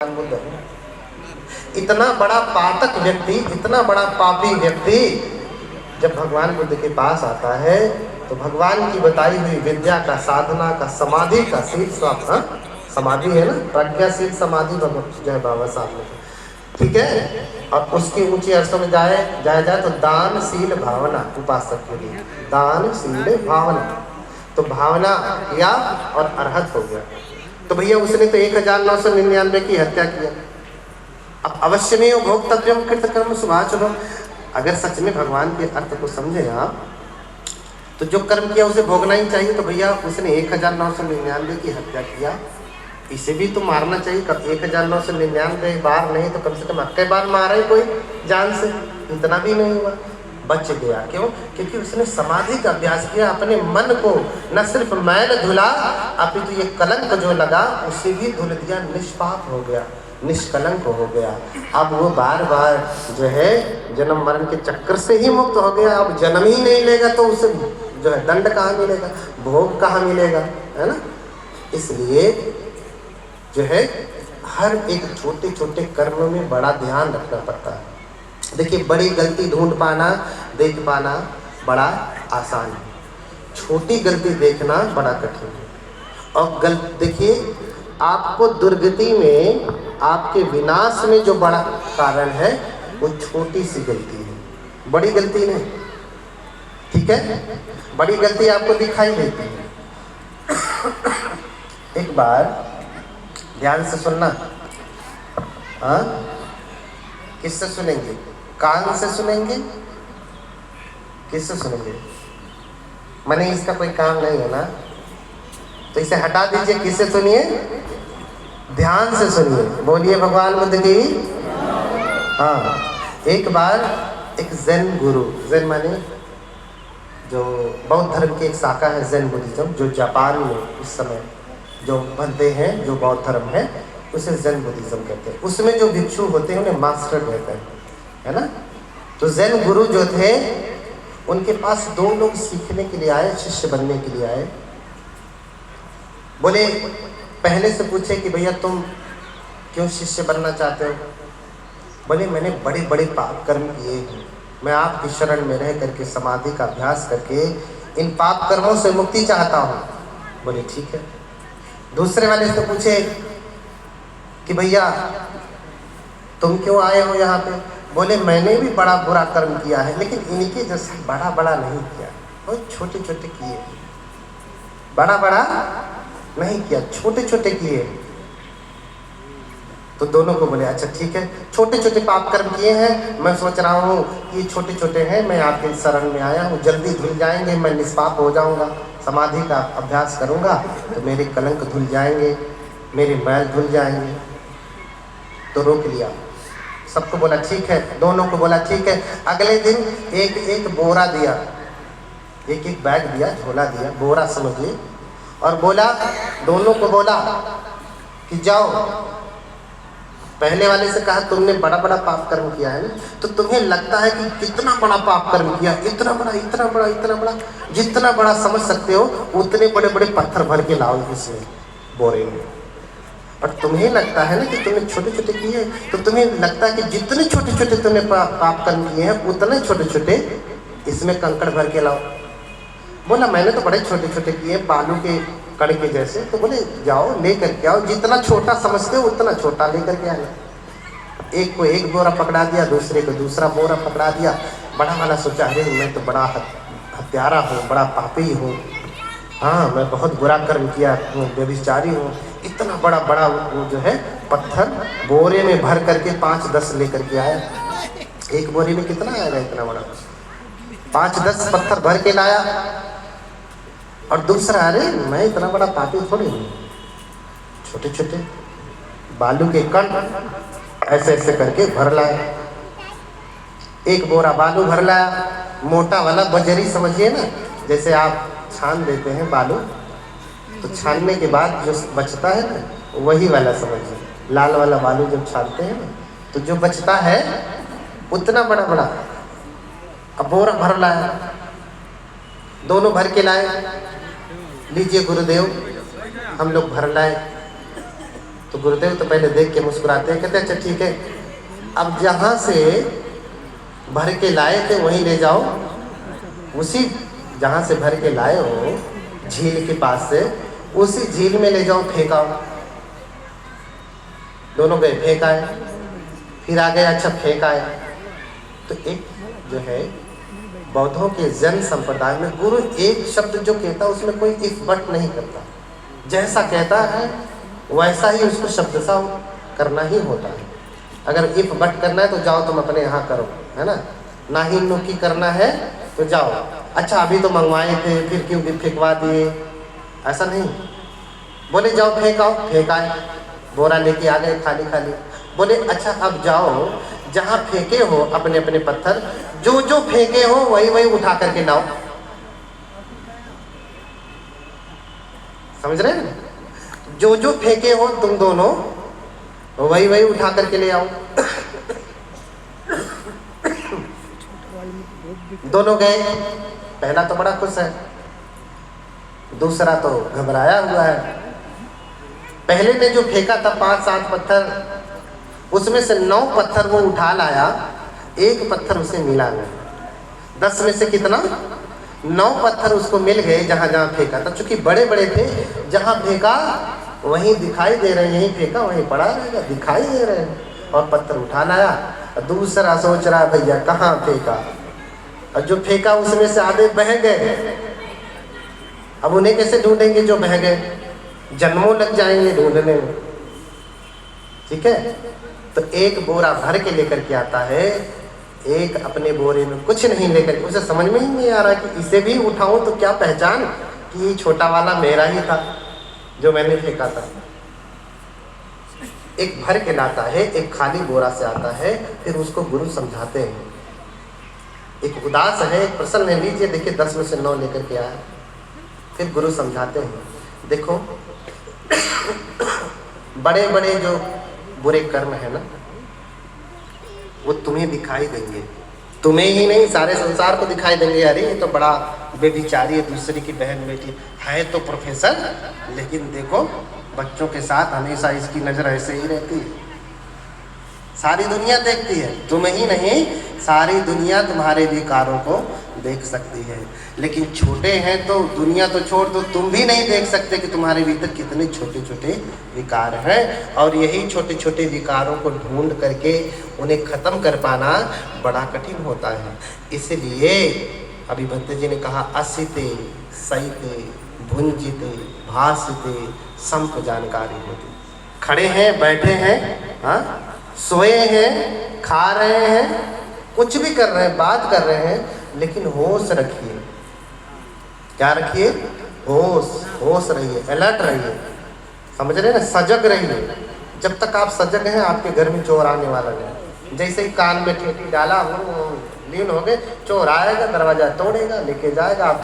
बुद्ध इतना बड़ा पातक व्यक्ति, इतना बड़ा पापी व्यक्ति जब भगवान बुद्ध के पास आता है तो भगवान की बताई हुई विद्या का, साधना का, समाधि का शीर्ष समाधि है ना, प्रज्ञाशील समाधि जय बाबा साहब ने, ठीक है। और उसकी ऊंची अर्थों में जाए तो दानशील भावना, उपासक के लिए दानशील भावना, तो भावना किया और अरहत हो गया। तो भैया उसने तो 1999 की हत्या किया। अब अवश्य में भोक्तव्यम कृतकर्म शुभाचुभम, अगर सच में भगवान के अर्थ को समझे आप तो जो कर्म किया उसे भोगना ही चाहिए। तो भैया उसने 1999 की हत्या किया, इसे भी तो मारना चाहिए। कब 1999 बार नहीं तो कम से कम 8 बार मारे कोई जान से, इतना भी नहीं हुआ, बच गया। क्यों? क्योंकि उसने समाधि का अभ्यास किया, अपने मन को न सिर्फ मैल धुला अपितु ये कलंक जो लगा उसे भी धुल दिया, निष्पाप हो गया, निष्कलंक हो गया। अब वो बार बार जो है जन्म मरण के चक्कर से ही मुक्त हो गया। अब जन्म ही नहीं लेगा तो उसे जो है दंड कहाँ मिलेगा, भोग कहाँ मिलेगा, है ना। इसलिए जो है हर एक छोटे छोटे कर्म में बड़ा ध्यान रखना पड़ता है। देखिए, बड़ी गलती ढूंढ पाना, देख पाना बड़ा आसान है, छोटी गलती देखना बड़ा कठिन है। और देखिए, आपको दुर्गति में, आपके विनाश में जो बड़ा कारण है वो छोटी सी गलती है, बड़ी गलती नहीं, ठीक है। बड़ी गलती आपको दिखाई देती है। एक बार ध्यान से सुनना, हाँ, किससे सुनेंगे? कान से सुनेंगे, किससे सुनेंगे? माने इसका कोई काम नहीं है ना, तो इसे हटा दीजिए। किससे सुनिए? ध्यान से सुनिए। बोलिए भगवान बुद्ध की। हाँ, एक बार एक ज़ेन गुरु, ज़ेन माने जो बौद्ध धर्म की एक शाखा है ज़ेन बुद्धिज्म, जो जापान में इस समय जो बनते हैं, जो बौद्ध धर्म है उसे ज़ेन बुद्धिज्म कहते हैं। उसमें जो भिक्षु होते हैं उन्हें मास्टर कहते हैं, है ना। तो ज़ेन गुरु जो थे उनके पास 2 लोग सीखने के लिए आए, शिष्य बनने के लिए आए। बोले, पहले से पूछे कि भैया तुम क्यों शिष्य बनना चाहते हो? बोले, मैंने बड़े बड़े पाप कर्म किए हैं, मैं आपकी शरण में रह करके समाधि का अभ्यास करके इन पाप कर्मों से मुक्ति चाहता हूँ। बोले ठीक है। दूसरे वाले से पूछे कि भैया तुम क्यों आए हो यहाँ पे? बोले, मैंने भी बड़ा बुरा कर्म किया है, लेकिन इनके जैसा बड़ा बड़ा नहीं किया, बहुत छोटे छोटे किए, बड़ा बड़ा नहीं किया, छोटे छोटे किए। तो दोनों को बोले अच्छा ठीक है, छोटे छोटे पाप कर्म किए हैं, मैं सोच रहा हूँ कि छोटे छोटे हैं, मैं आपके शरण में आया हूँ, जल्दी धुल जाएंगे, मैं निष्पाप हो जाऊँगा, समाधि का अभ्यास करूँगा तो मेरे कलंक धुल जाएंगे, मेरे मैल धुल जाएंगे। तो रोक लिया, सबको बोला ठीक है, दोनों को बोला ठीक है। अगले दिन एक एक बोरा दिया, एक एक बैग दिया, झोला दिया, बोरा समझिए, और बोला, दोनों को बोला कि जाओ। पहले वाले से कहा तुमने बड़ा बड़ा पाप कर्म किया है ना, तो तुम्हें लगता है कि कितना बड़ा पाप कर्म किया, इतना बड़ा इतना बड़ा इतना बड़ा, जितना बड़ा समझ सकते हो उतने बड़े बड़े पत्थर भर के लाओ इसमें बोरे में। और तुम्हें लगता है ना कि तुमने छोटे छोटे किए, तो तुम्हें लगता है कि जितने छोटे छोटे तुमने पाप कर्म किए हैं उतने छोटे छोटे इसमें कंकड़ भर के लाओ। बोला, मैंने तो बड़े छोटे छोटे किए, बालू के कण के जैसे। तो बोले जाओ लेकर के आओ, जितना छोटा समझते हो उतना छोटा लेकर के आना। एक को एक बोरा पकड़ा दिया, दूसरे को दूसरा बोरा पकड़ा दिया। बड़ा वाला सोचा, अरे मैं तो बड़ा हत्यारा हूँ, बड़ा पापी हूँ, हाँ मैं बहुत बुरा कर्म किया हूँ, व्यभिचारी हूँ। इतना बड़ा बड़ा वो जो है पत्थर बोरे में भर करके 5-10 लेकर के आया। एक बोरे में कितना आएगा इतना बड़ा? 5-10 पत्थर भर के लाया। और दूसरा, अरे मैं इतना बड़ा पापी थोड़ी हूँ, छोटे छोटे बालू के कण ऐसे ऐसे करके भर लाया। एक बोरा बालू भर लाया, मोटा वाला बजरी समझिए ना, जैसे आप छान देते हैं बालू, तो छानने के बाद जो बचता है ना वही वाला समझिए, लाल वाला बालू जब छानते हैं ना तो जो बचता है उतना बड़ा बड़ा। अब बोरा भर लाया, दोनों भर के लाए, लीजिए गुरुदेव हम लोग भर लाए। तो गुरुदेव तो पहले देख के मुस्कुराते हैं, कहते अच्छा ठीक है, अब जहाँ से भर के लाए थे वहीं ले जाओ, उसी जहाँ से भर के लाए हो झील के पास से, उसी झील में ले जाओ फेंकाओ। दोनों गए फेंक आए, फिर आ गए, अच्छा फेंक आए। तो एक जो है बौद्धों के जैन संप्रदाय में गुरु एक शब्द जो कहता है उसमें कोई इफ बट नहीं करता, जैसा कहता है वैसा ही उसको शब्द सा करना ही होता है। अगर इफ बट करना है तो जाओ तुम अपने यहाँ करो, है ना, ना ही नुकी करना है तो जाओ, अच्छा अभी तो मंगवाए थे फिर क्यों फेंकवा दिए, ऐसा नहीं। बोले जाओ फेंकाओ, फेंकाए, बोरा लेके आ गए खाली खाली। बोले अच्छा अब जाओ जहाँ फेंके हो अपने अपने पत्थर, जो जो फेंके हो वही वही उठा करके लाओ। समझ रहे हैं? जो जो फेंके हो तुम दोनों वही वही उठा करके ले आओ। दोनों गए, पहला तो बड़ा खुश है, दूसरा तो घबराया हुआ है। पहले ने जो फेंका था 5-7 पत्थर, उसमें से 9 पत्थर वो उठा लाया, एक पत्थर उसे मिला नहीं। 10 में से कितना? 9 पत्थर उसको मिल गए जहाँ जहाँ फेंका था। चूंकि बड़े बड़े थे, जहाँ फेंका वहीं दिखाई दे रहे हैं, यहीं फेंका वहीं पड़ा रहेगा, दिखाई दे रहे हैं, और पत्थर उठा लाया। दूसरा सोच रहा भैया कहाँ फेंका, और जो फेंका उसमें से आधे बह गए। अब उन्हें कैसे ढूंढेंगे जो बह गए? जन्मों लग जाएंगे ढूंढने में, ठीक है। तो एक बोरा भर के लेकर के आता है, एक अपने बोरे में कुछ नहीं लेकर के, उसे समझ में ही नहीं आ रहा कि इसे भी उठाऊं तो क्या पहचान कि छोटा वाला मेरा ही था जो मैंने फेंका था। एक भर के लाता है, एक खाली बोरा से आता है, फिर उसको गुरु समझाते हैं। एक उदास है, एक प्रसन्न है, लीजिए देखिए 10 में से 9 लेकर के आया। फिर गुरु समझाते हैं, देखो बड़े बड़े जो बुरे कर्म है ना, वो तुम्हें दिखाई देंगे, तुम्हें ही नहीं सारे संसार को दिखाई देंगे। अरे ये तो बड़ा बेबिचारी है, दूसरी की बहन बेटी है तो प्रोफेसर, लेकिन देखो बच्चों के साथ हमेशा इसकी नज़र ऐसे ही रहती है। सारी दुनिया देखती है, तुम ही नहीं सारी दुनिया तुम्हारे विकारों को देख सकती है। लेकिन छोटे हैं तो दुनिया तो छोड़ दो, तुम भी नहीं देख सकते कि तुम्हारे भीतर कितने छोटे छोटे विकार हैं। और यही छोटे छोटे विकारों को ढूंढ करके उन्हें ख़त्म कर पाना बड़ा कठिन होता है। इसलिए अभी भक्त जी ने कहा, असिते सईते भुंजिते भासिते संप जानकारी होती। खड़े हैं, बैठे हैं, हाँ, सोए हैं, खा रहे हैं, कुछ भी कर रहे हैं, बात कर रहे हैं, लेकिन होश रखिए। क्या रखिए? होश, होश रहिए, अलर्ट रहिए, समझ रहे हैं ना, सजग रहिए। जब तक आप सजग हैं आपके घर में चोर आने वाला नहीं। जैसे ही कान में ठेठी डाला, लीन हो गए, चोर आएगा, दरवाजा तोड़ेगा, लेके जाएगा।